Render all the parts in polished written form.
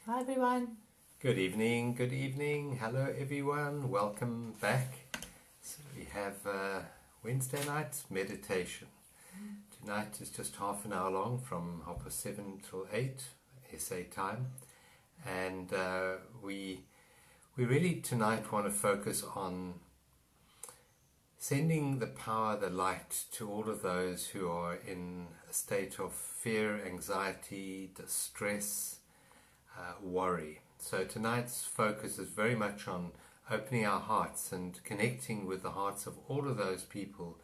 Hi everyone. Good evening, hello everyone, welcome back. So we have Wednesday night meditation. Tonight is just half an hour long from 7:30 till 8 SA time, and we really tonight want to focus on sending the power, the light to all of those who are in a state of fear, anxiety, distress, worry. So tonight's focus is very much on opening our hearts and connecting with the hearts of all of those people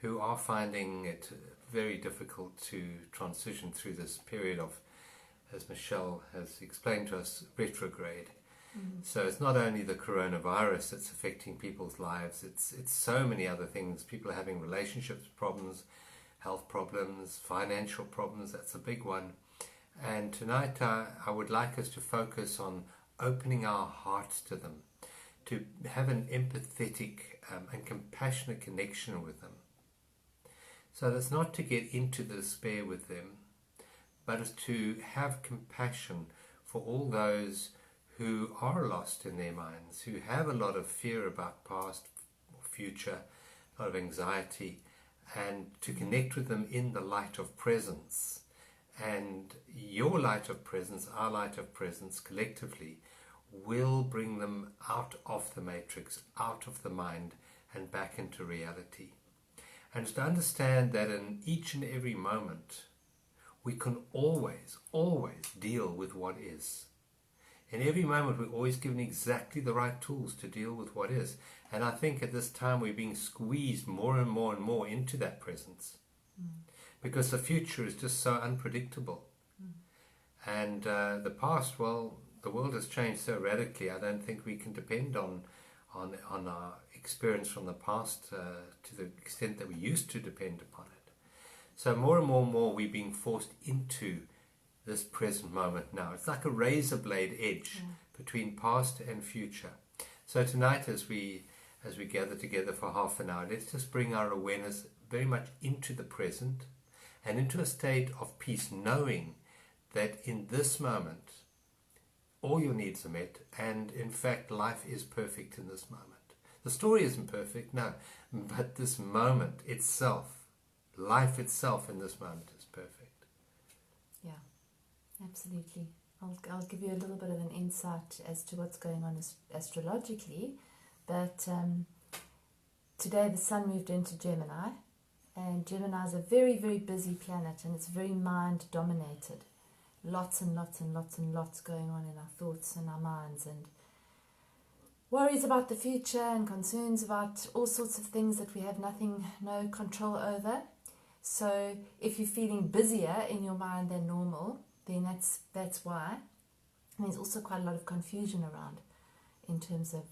who are finding it very difficult to transition through this period of, as Michelle has explained to us, retrograde. So it's not only the coronavirus that's affecting people's lives, it's so many other things. People are having relationships problems, health problems, financial problems, that's a big one. And tonight I would like us to focus on opening our hearts to them, to have an empathetic and compassionate connection with them. So that's not to get into the despair with them, but is to have compassion for all those who are lost in their minds, who have a lot of fear about past or future, a lot of anxiety, and to connect with them in the light of presence. And your light of presence, our light of presence collectively, will bring them out of the matrix, out of the mind, and back into reality. And to understand that in each and every moment, we can always deal with what is. In every moment, we're always given exactly the right tools to deal with what is. And I think at this time, we're being squeezed more and more into that presence. Because the future is just so unpredictable. And the past, well, the world has changed so radically, I don't think we can depend on our experience from the past to the extent that we used to depend upon it. So more and more we're being forced into this present moment now. It's like a razor blade edge between past and future. So tonight as we gather together for half an hour, let's just bring our awareness very much into the present, and into a state of peace, knowing that in this moment all your needs are met, and in fact life is perfect in this moment. The story isn't perfect, no, but this moment itself, life itself in this moment is perfect. Yeah, absolutely. I'll give you a little bit of an insight as to what's going on astrologically, but today the sun moved into Gemini. And Gemini is a very, very busy planet, and it's very mind-dominated. Lots and lots going on in our thoughts and our minds, and worries about the future and concerns about all sorts of things that we have no control over. So if you're feeling busier in your mind than normal, then that's why. And there's also quite a lot of confusion around in terms of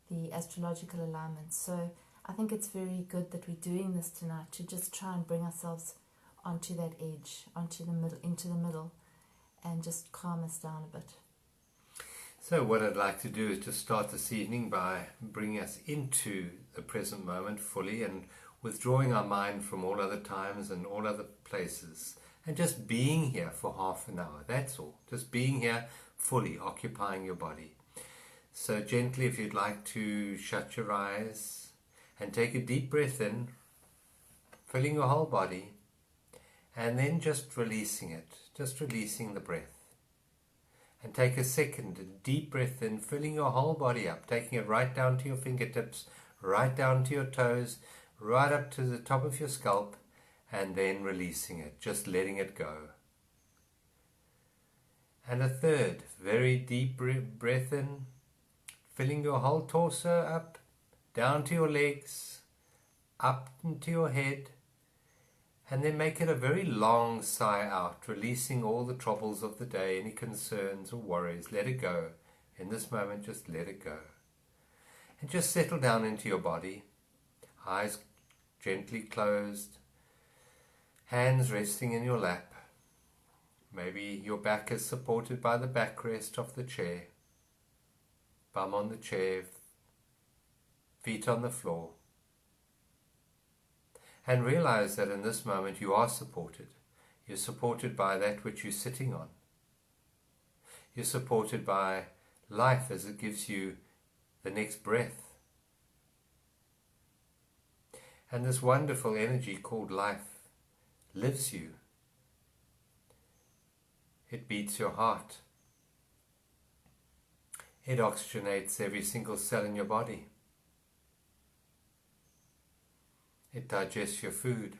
the astrological alignments. So I think it's very good that we're doing this tonight, to just try and bring ourselves onto that edge, into the middle, and just calm us down a bit. So what I'd like to do is to start this evening by bringing us into the present moment fully, and withdrawing our mind from all other times and all other places, and just being here for half an hour. That's all. Just being here fully, occupying your body. So gently, if you'd like to shut your eyes and take a deep breath in, filling your whole body, and then just releasing it, just releasing the breath. And take a second, a deep breath in, filling your whole body up, taking it right down to your fingertips, right down to your toes, right up to the top of your scalp, and then releasing it, just letting it go. And a third, very deep breath in, filling your whole torso up, down to your legs, up into your head, and then make it a very long sigh out, releasing all the troubles of the day, any concerns or worries. Let it go. In this moment, just let it go. And just settle down into your body, eyes gently closed, hands resting in your lap. Maybe your back is supported by the backrest of the chair, bum on the chair, feet on the floor. And realize that in this moment you are supported. You're supported by that which you're sitting on. You're supported by life as it gives you the next breath. And this wonderful energy called life lives you. It beats your heart. It oxygenates every single cell in your body. It digests your food.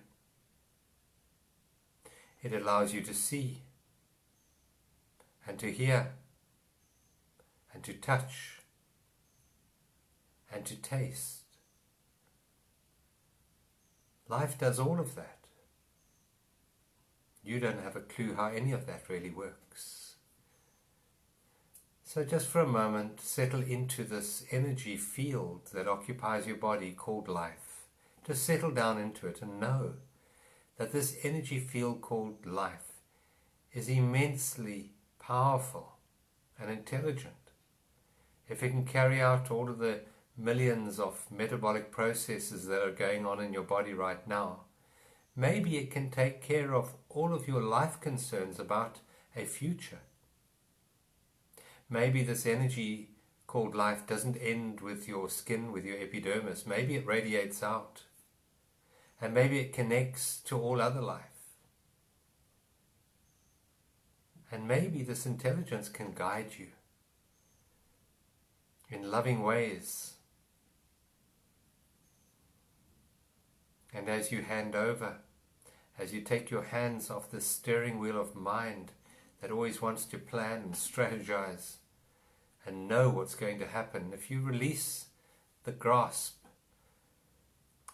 It allows you to see and to hear and to touch and to taste. Life does all of that. You don't have a clue how any of that really works. So just for a moment, settle into this energy field that occupies your body called life. Just settle down into it and know that this energy field called life is immensely powerful and intelligent. If it can carry out all of the millions of metabolic processes that are going on in your body right now, maybe it can take care of all of your life concerns about a future. Maybe this energy called life doesn't end with your skin, with your epidermis. Maybe it radiates out. And maybe it connects to all other life. And maybe this intelligence can guide you in loving ways. And as you hand over, as you take your hands off the steering wheel of mind that always wants to plan and strategize and know what's going to happen, if you release the grasp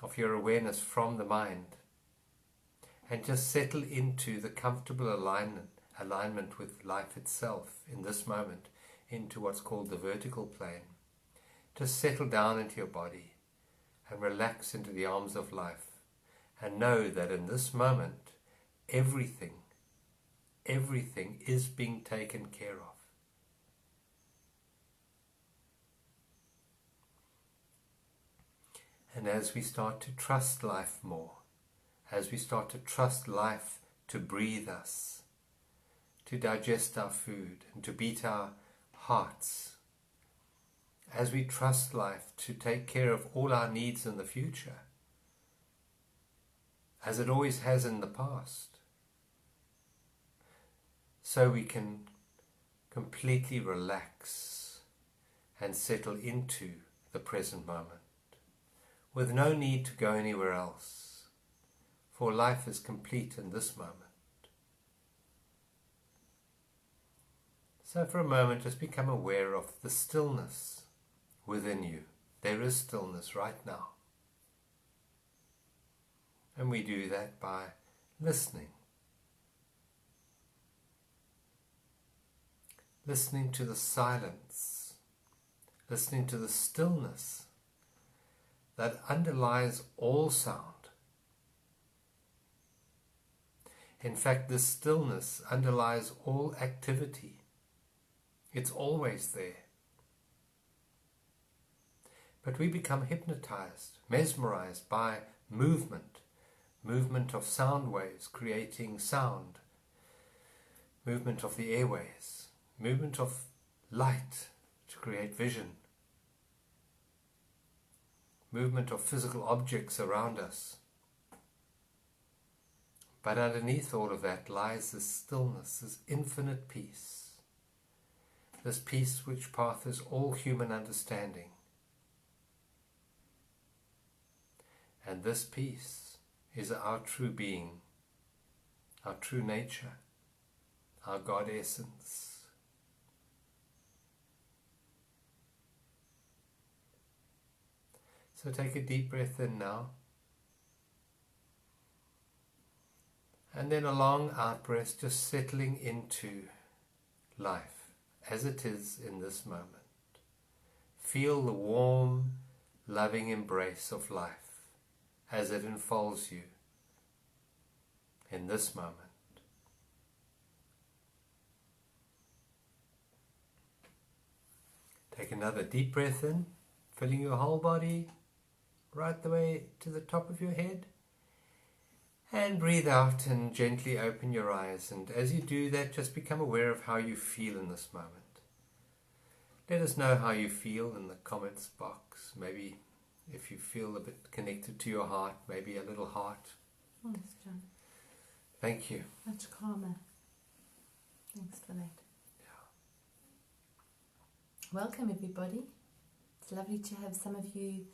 of your awareness from the mind and just settle into the comfortable alignment with life itself in this moment, into what's called the vertical plane, just settle down into your body and relax into the arms of life. And know that in this moment, everything is being taken care of. And as we start to trust life more, as we start to trust life to breathe us, to digest our food, and to beat our hearts, as we trust life to take care of all our needs in the future, as it always has in the past, so we can completely relax and settle into the present moment, with no need to go anywhere else, for life is complete in this moment. So for a moment, just become aware of the stillness within you. There is stillness right now. And we do that by listening. Listening to the silence. Listening to the stillness that underlies all sound. In fact, this stillness underlies all activity. It's always there. But we become hypnotized, mesmerized by movement of sound waves creating sound, movement of the airways, movement of light to create vision, movement of physical objects around us. But underneath all of that lies this stillness, this infinite peace, this peace which passes all human understanding. And this peace is our true being, our true nature, our God essence. So take a deep breath in now, and then a long out breath, just settling into life as it is in this moment. Feel the warm, loving embrace of life as it enfolds you in this moment. Take another deep breath in, filling your whole body right the way to the top of your head. And breathe out and gently open your eyes. And as you do that, just become aware of how you feel in this moment. Let us know how you feel in the comments box. Maybe if you feel a bit connected to your heart, maybe a little heart. Thanks, John. Thank you. Much calmer. Thanks for that. Welcome, everybody. It's lovely to have some of you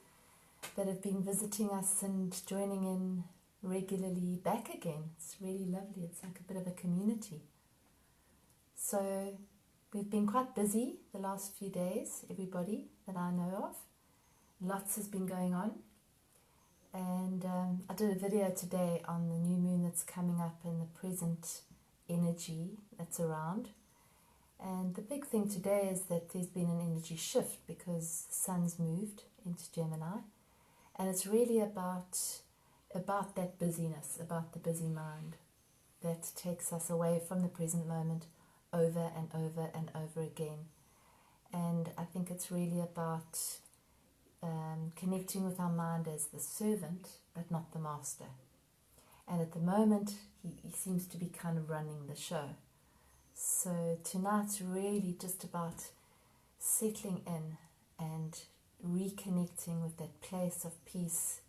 that have been visiting us and joining in regularly back again. It's really lovely. It's like a bit of a community. So we've been quite busy the last few days, everybody that I know of. Lots has been going on. And I did a video today on the new moon that's coming up and the present energy that's around. And the big thing today is that there's been an energy shift because the sun's moved into Gemini. And it's really about that busyness, about the busy mind that takes us away from the present moment over and over and over again. And I think it's really about connecting with our mind as the servant, but not the master. And at the moment, he seems to be kind of running the show. So tonight's really just about settling in and reconnecting with that place of peace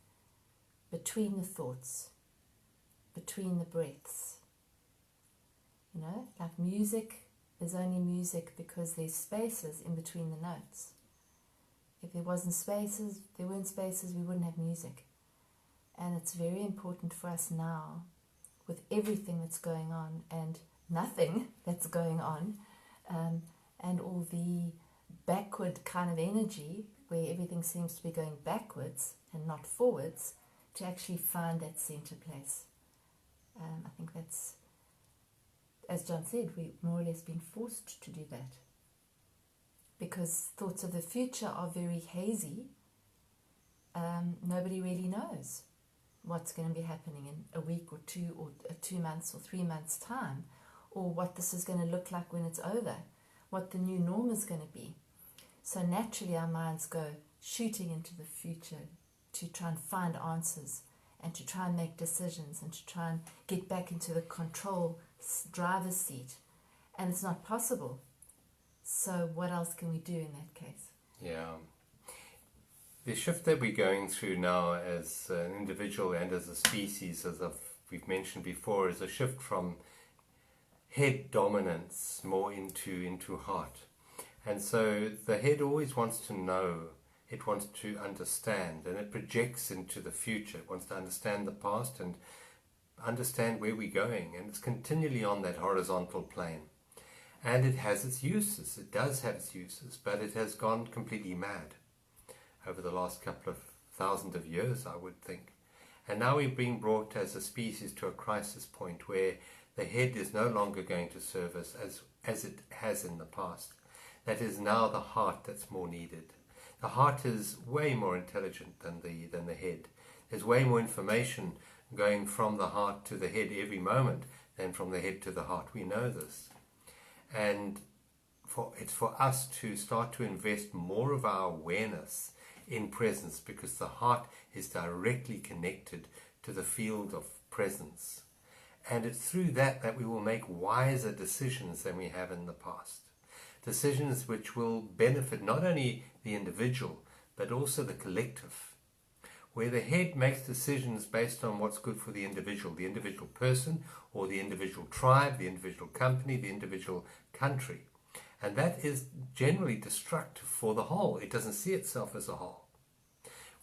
between the thoughts, between the breaths. You know, like music is only music because there's spaces in between the notes. If there weren't spaces, we wouldn't have music. And it's very important for us now, with everything that's going on and nothing that's going on, and all the backward kind of energy where everything seems to be going backwards and not forwards, to actually find that center place. I think that's, as John said, we've more or less been forced to do that because thoughts of the future are very hazy. Nobody really knows what's going to be happening in a week or 2 or 2 months or 3 months' time, or what this is going to look like when it's over, what the new norm is going to be. So naturally our minds go shooting into the future to try and find answers and to try and make decisions and to try and get back into the control driver's seat. And it's not possible. So what else can we do in that case? Yeah. The shift that we're going through now as an individual and as a species, as we've mentioned before, is a shift from head dominance more into heart. And so the head always wants to know, it wants to understand, and it projects into the future. It wants to understand the past and understand where we're going, and it's continually on that horizontal plane. And it has its uses, it does have its uses, but it has gone completely mad over the last couple of thousands of years, I would think. And now we're being brought as a species to a crisis point where the head is no longer going to serve us as it has in the past. That is now the heart that's more needed. The heart is way more intelligent than the head. There's way more information going from the heart to the head every moment than from the head to the heart. We know this. And it's for us to start to invest more of our awareness in presence, because the heart is directly connected to the field of presence. And it's through that we will make wiser decisions than we have in the past. Decisions which will benefit not only the individual, but also the collective. Where the head makes decisions based on what's good for the individual person, or the individual tribe, the individual company, the individual country. And that is generally destructive for the whole. It doesn't see itself as a whole.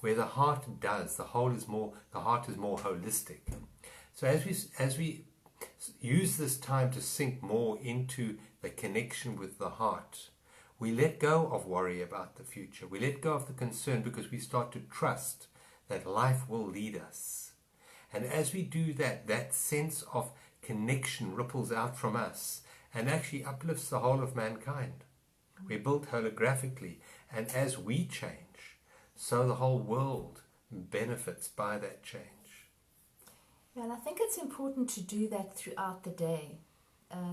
Where the heart does, the heart is more holistic. So as we use this time to sink more into the connection with the heart, we let go of worry about the future. We let go of the concern because we start to trust that life will lead us. And as we do that, that sense of connection ripples out from us and actually uplifts the whole of mankind. We're built holographically, and as we change, so the whole world benefits by that change. Yeah, and I think it's important to do that throughout the day.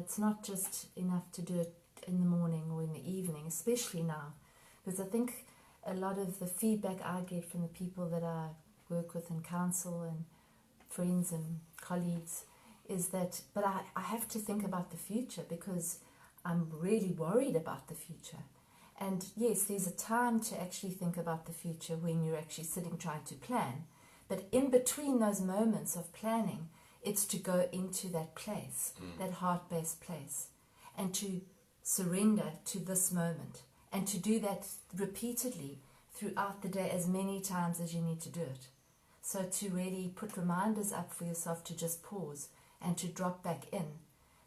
It's not just enough to do it in the morning or in the evening, especially now, because I think a lot of the feedback I get from the people that I work with and counsel and friends and colleagues, is that, but I have to think about the future because I'm really worried about the future. And yes, there's a time to actually think about the future when you're actually sitting trying to plan. But in between those moments of planning, it's to go into that place, that heart-based place, and to surrender to this moment, and to do that repeatedly throughout the day as many times as you need to do it. So to really put reminders up for yourself to just pause and to drop back in.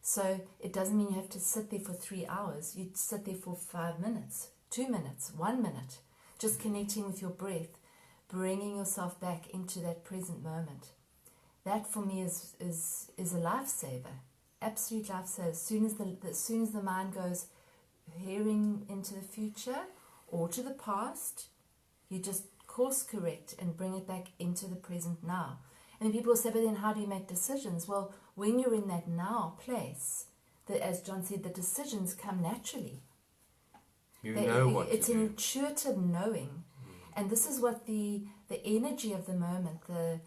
So it doesn't mean you have to sit there for 3 hours. You sit there for 5 minutes, 2 minutes, 1 minute, just connecting with your breath, bringing yourself back into that present moment. That for me is a lifesaver, absolute lifesaver. As soon as the mind goes veering into the future or to the past, you just course correct and bring it back into the present now. And people say, but then how do you make decisions? Well, when you're in that now place, as John said, the decisions come naturally. It's an intuitive knowing. And this is what the energy of the moment, the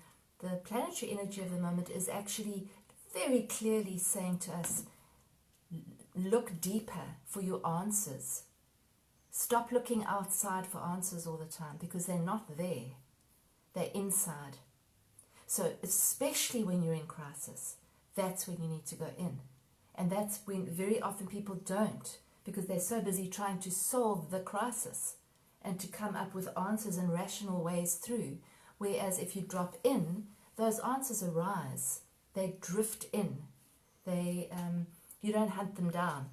planetary energy of the moment is actually very clearly saying to us, look deeper for your answers. Stop looking outside for answers all the time because they're not there. They're inside. So especially when you're in crisis, that's when you need to go in. And that's when very often people don't, because they're so busy trying to solve the crisis and to come up with answers and rational ways through. Whereas if you drop in, those answers arise. They drift in. You don't hunt them down.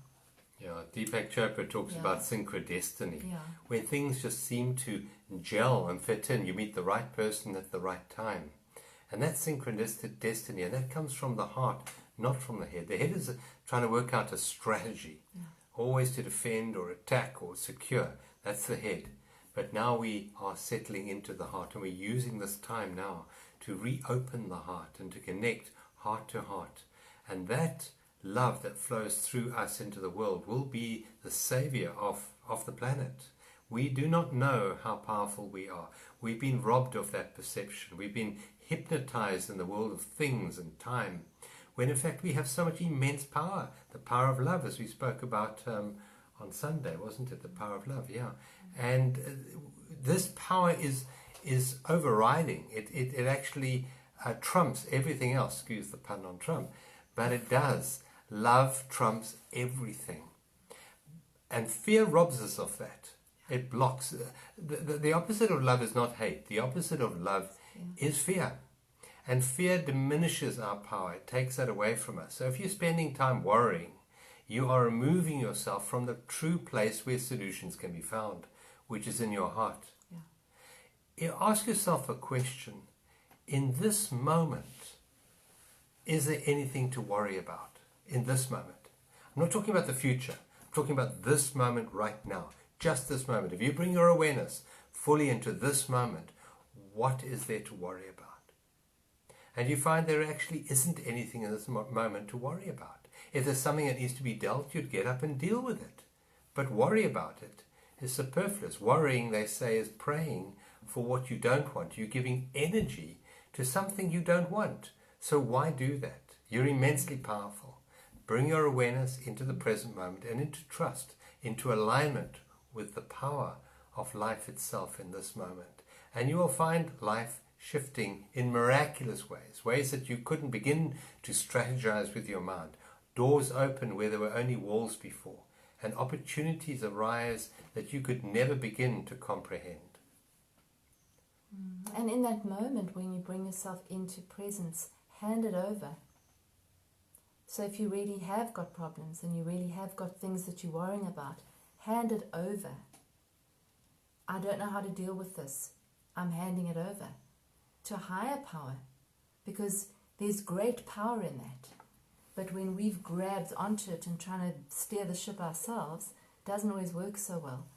Yeah, Deepak Chopra talks about synchrodestiny, Yeah. where things just seem to gel and fit in. You meet the right person at the right time. And that's synchronistic destiny, and that comes from the heart, not from the head. The head is trying to work out a strategy, always to defend or attack or secure. That's the head. But now we are settling into the heart, and we're using this time now to reopen the heart and to connect heart to heart. And that love that flows through us into the world will be the savior of the planet. We do not know how powerful we are. We've been robbed of that perception. We've been hypnotized in the world of things and time, when in fact we have so much immense power. The power of love, as we spoke about on Sunday, wasn't it? The power of love, yeah. And this power is overriding. It actually trumps everything else. Excuse the pun on Trump. But it does. Love trumps everything. And fear robs us of that. It blocks. The opposite of love is not hate. The opposite of love is fear. And fear diminishes our power. It takes that away from us. So if you're spending time worrying, you are removing yourself from the true place where solutions can be found, which is in your heart. Yeah. Ask yourself a question. In this moment, is there anything to worry about? In this moment. I'm not talking about the future. I'm talking about this moment right now. Just this moment. If you bring your awareness fully into this moment, what is there to worry about? And you find there actually isn't anything in this moment to worry about. If there's something that needs to be dealt, you'd get up and deal with it. But worry about it is superfluous. Worrying, they say, is praying for what you don't want. You're giving energy to something you don't want. So why do that? You're immensely powerful. Bring your awareness into the present moment and into trust, into alignment with the power of life itself in this moment. And you will find life shifting in miraculous ways, ways that you couldn't begin to strategize with your mind. Doors open where there were only walls before, and opportunities arise that you could never begin to comprehend. And in that moment when you bring yourself into presence, hand it over. So if you really have got problems and you really have got things that you're worrying about, hand it over. I don't know how to deal with this. I'm handing it over to a higher power, because there's great power in that. But when we've grabbed onto it and trying to steer the ship ourselves, it doesn't always work so well.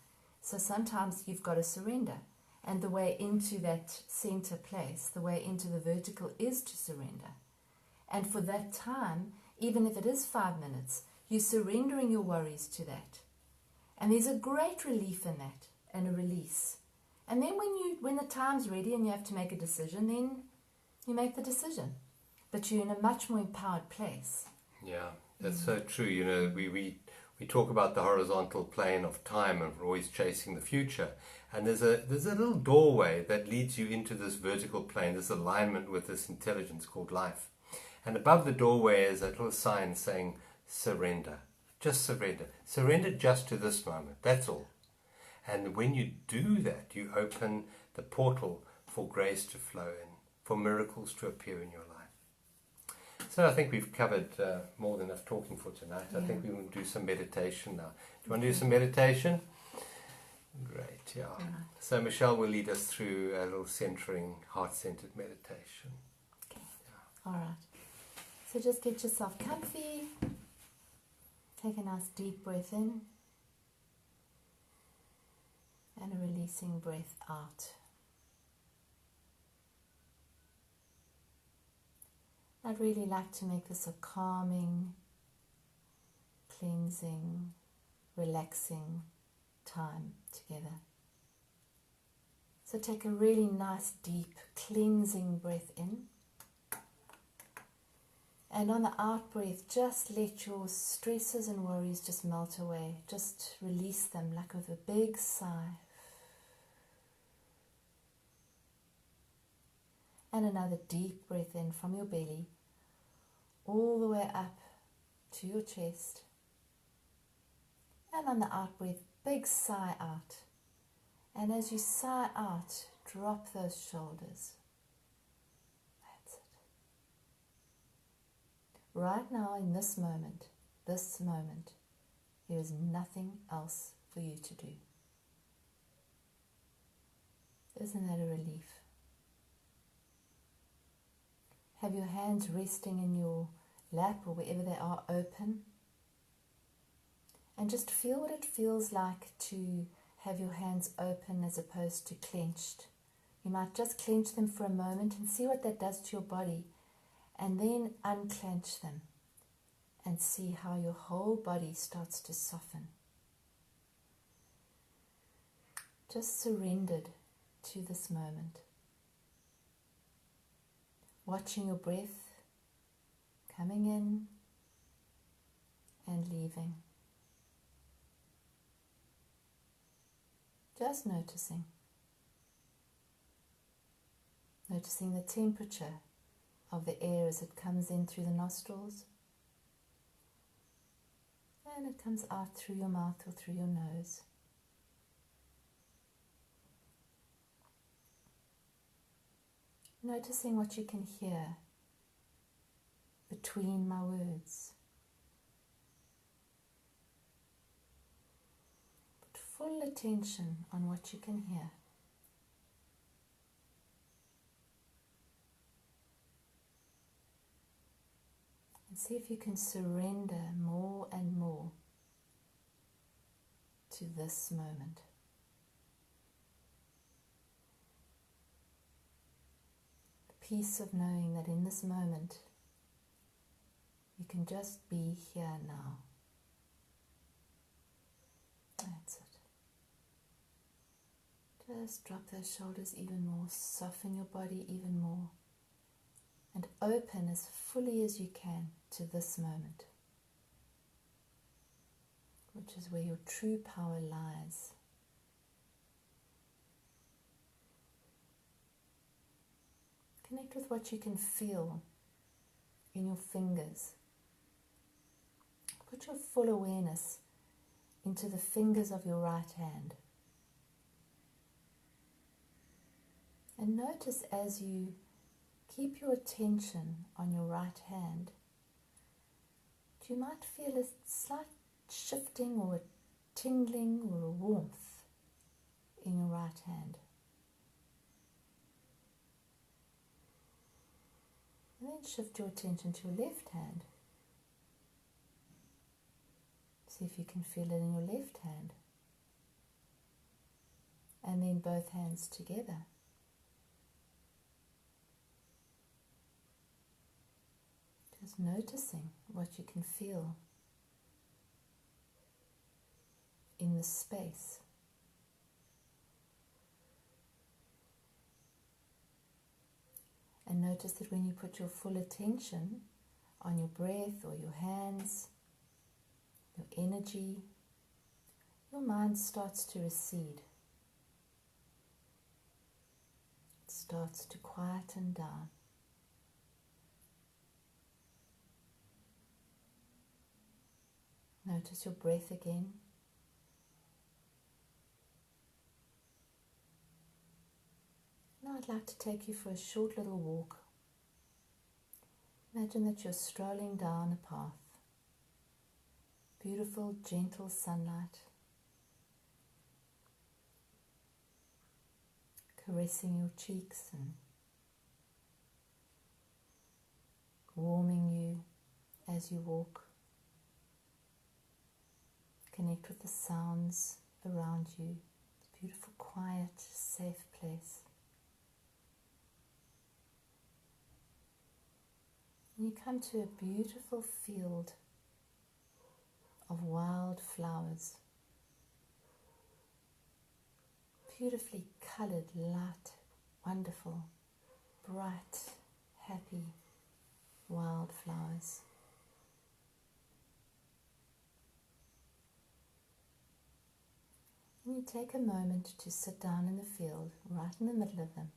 So sometimes you've got to surrender. And the way into that center place, the way into the vertical, is to surrender. And for that time, even if it is 5 minutes, you're surrendering your worries to that. And there's a great relief in that, and a release. And then when the time's ready and you have to make a decision, then you make the decision. but you're in a much more empowered place. Yeah, that's so true. You know, we talk about the horizontal plane of time and we're always chasing the future. And there's a little doorway that leads you into this vertical plane, this alignment with this intelligence called life. And above the doorway is a little sign saying surrender. Just surrender. Surrender just to this moment. That's all. And when you do that, you open the portal for grace to flow in, for miracles to appear in your life. So I think we've covered more than enough talking for tonight. I think we want to do some meditation now. Do you want to do some meditation? Great, yeah. Right. So Michelle will lead us through a little centering, heart-centered meditation. Okay, all right. So just get yourself comfy. Take a nice deep breath in and a releasing breath out. I'd really like to make this a calming, cleansing, relaxing time together. So take a really nice, deep, cleansing breath in. And on the out breath, just let your stresses and worries just melt away. Just release them like with a big sigh. And another deep breath in from your belly, all the way up to your chest. And on the out breath, big sigh out. And as you sigh out, drop those shoulders. That's it. Right now, in this moment, there is nothing else for you to do. Isn't that a relief? Have your hands resting in your lap or wherever they are open. And just feel what it feels like to have your hands open as opposed to clenched. You might just clench them for a moment and see what that does to your body. And then unclench them and see how your whole body starts to soften. Just surrendered to this moment. Watching your breath coming in and leaving. Just noticing. Noticing the temperature of the air as it comes in through the nostrils and it comes out through your mouth or through your nose. Noticing what you can hear between my words. Put full attention on what you can hear. And see if you can surrender more and more to this moment. The peace of knowing that in this moment you can just be here now. That's it. Just drop those shoulders even more, soften your body even more. And open as fully as you can to this moment, which is where your true power lies. Connect with what you can feel in your fingers. Put your full awareness into the fingers of your right hand. And notice as you keep your attention on your right hand, you might feel a slight shifting or a tingling or a warmth in your right hand. And then shift your attention to your left hand. See if you can feel it in your left hand. And then both hands together. Just noticing what you can feel in the space. And notice that when you put your full attention on your breath or your hands, your energy, your mind starts to recede. It starts to quieten down. Notice your breath again. Now I'd like to take you for a short little walk. Imagine that you're strolling down a path. Beautiful, gentle sunlight caressing your cheeks and warming you as you walk. Connect with the sounds around you. It's a beautiful, quiet, safe place. And you come to a beautiful field of wild flowers. Beautifully colored, light, wonderful, bright, happy wild flowers. And you take a moment to sit down in the field, right in the middle of them.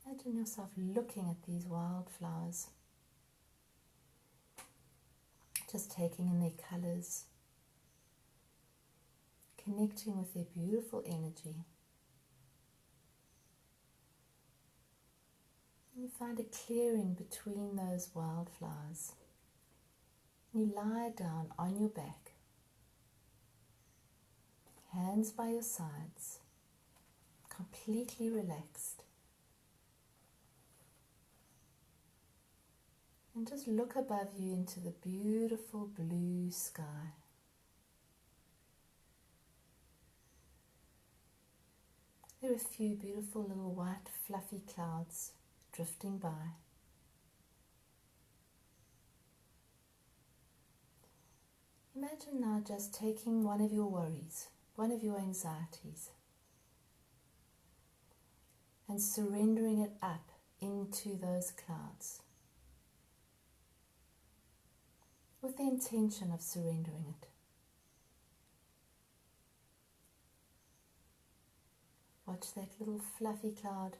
Imagine yourself looking at these wild flowers, just taking in their colors, connecting with their beautiful energy. And you find a clearing between those wildflowers. You lie down on your back, hands by your sides, completely relaxed. And just look above you into the beautiful blue sky. There are a few beautiful little white fluffy clouds drifting by. Imagine now just taking one of your worries, one of your anxieties, and surrendering it up into those clouds with the intention of surrendering it. Watch that little fluffy cloud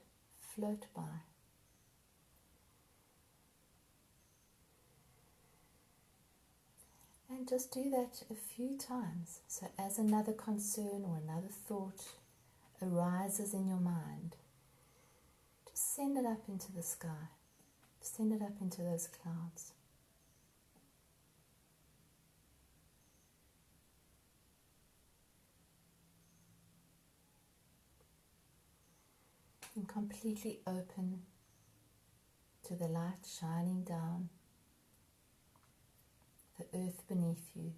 float by. And just do that a few times. So as another concern or another thought arises in your mind, just send it up into the sky. Send it up into those clouds. And completely open to the light shining down, the earth beneath you,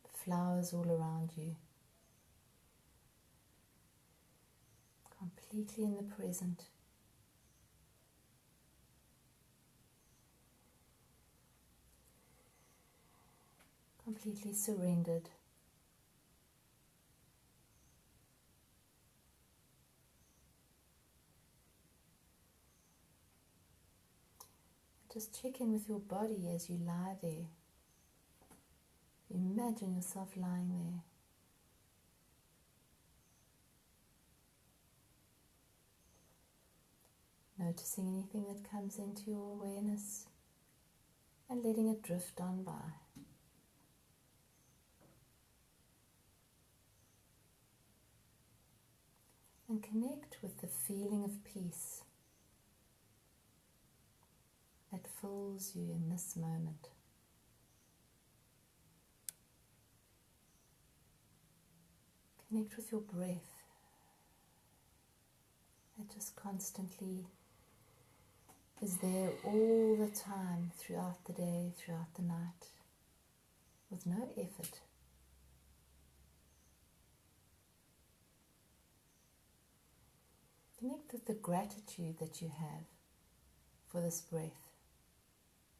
the flowers all around you, completely in the present. Completely surrendered. Just check in with your body as you lie there. Imagine yourself lying there. Noticing anything that comes into your awareness and letting it drift on by. And connect with the feeling of peace that fills you in this moment. Connect with your breath that just constantly is there all the time, throughout the day, throughout the night, with no effort. Connect with the gratitude that you have for this breath,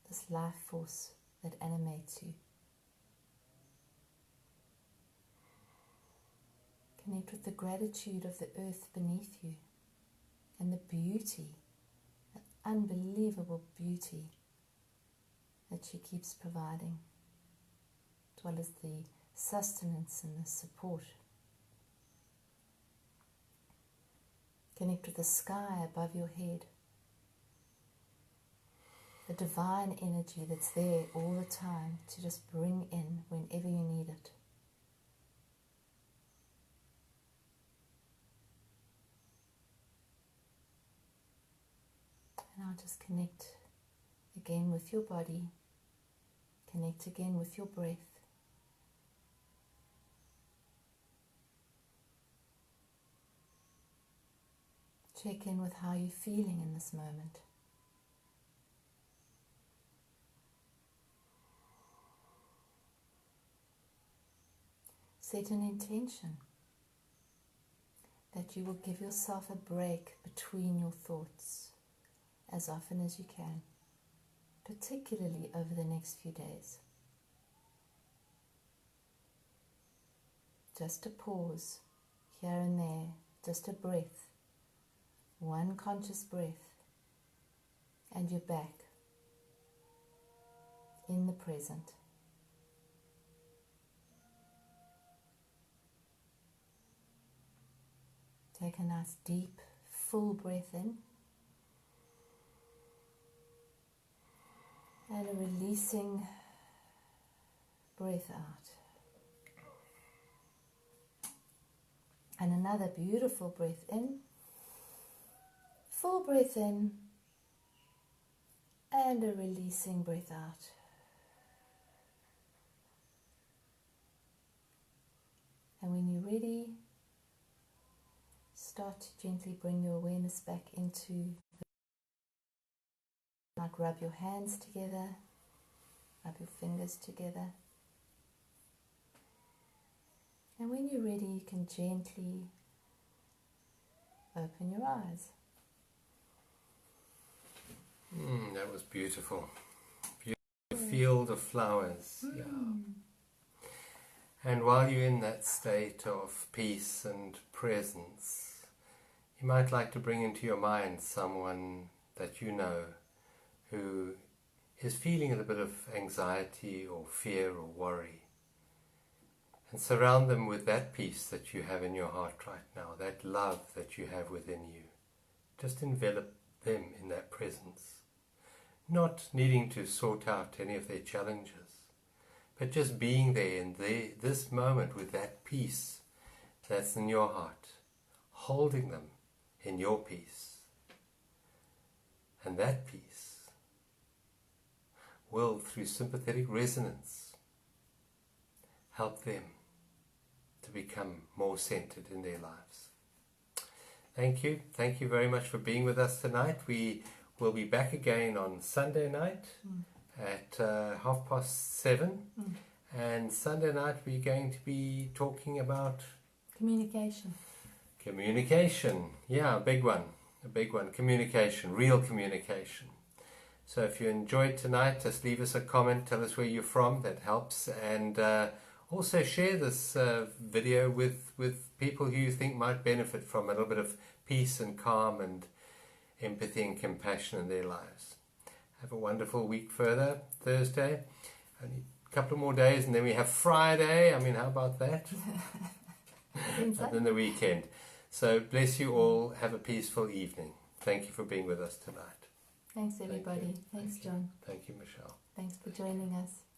this life force that animates you. Connect with the gratitude of the earth beneath you and the beauty, the unbelievable beauty that she keeps providing, as well as the sustenance and the support. Connect with the sky above your head, the divine energy that's there all the time to just bring in whenever you need it. And now just connect again with your body, connect again with your breath. Check in with how you're feeling in this moment. Set an intention that you will give yourself a break between your thoughts as often as you can, particularly over the next few days. Just a pause here and there, just a breath, one conscious breath, and you're back in the present. Take a nice deep, full breath in and a releasing breath out. And another beautiful breath in, full breath in, and a releasing breath out. And when you're ready, start to gently bring your awareness back into, like rub your hands together, rub your fingers together. And when you're ready, you can gently open your eyes. That was beautiful. Beautiful field of flowers. Yeah. And while you're in that state of peace and presence, you might like to bring into your mind someone that you know who is feeling a bit of anxiety or fear or worry. And surround them with that peace that you have in your heart right now, that love that you have within you. Just envelop them in that presence. Not needing to sort out any of their challenges, but just being there in this moment with that peace that's in your heart, holding them in your peace. And that peace will, through sympathetic resonance, help them to become more centered in their lives. Thank you. Thank you very much for being with us tonight. We will be back again on Sunday night at 7:30. And Sunday night we're going to be talking about Communication. Communication, yeah, a big one. Communication, real communication. So if you enjoyed tonight, just leave us a comment, tell us where you're from, that helps. And also share this video with people who you think might benefit from a little bit of peace and calm and empathy and compassion in their lives. Have a wonderful week further, Thursday. Only a couple more days and then we have Friday. I mean, how about that? And then the weekend. So bless you all. Have a peaceful evening. Thank you for being with us tonight. Thanks everybody. Thanks John. Thank you, Michelle. Thanks for joining us.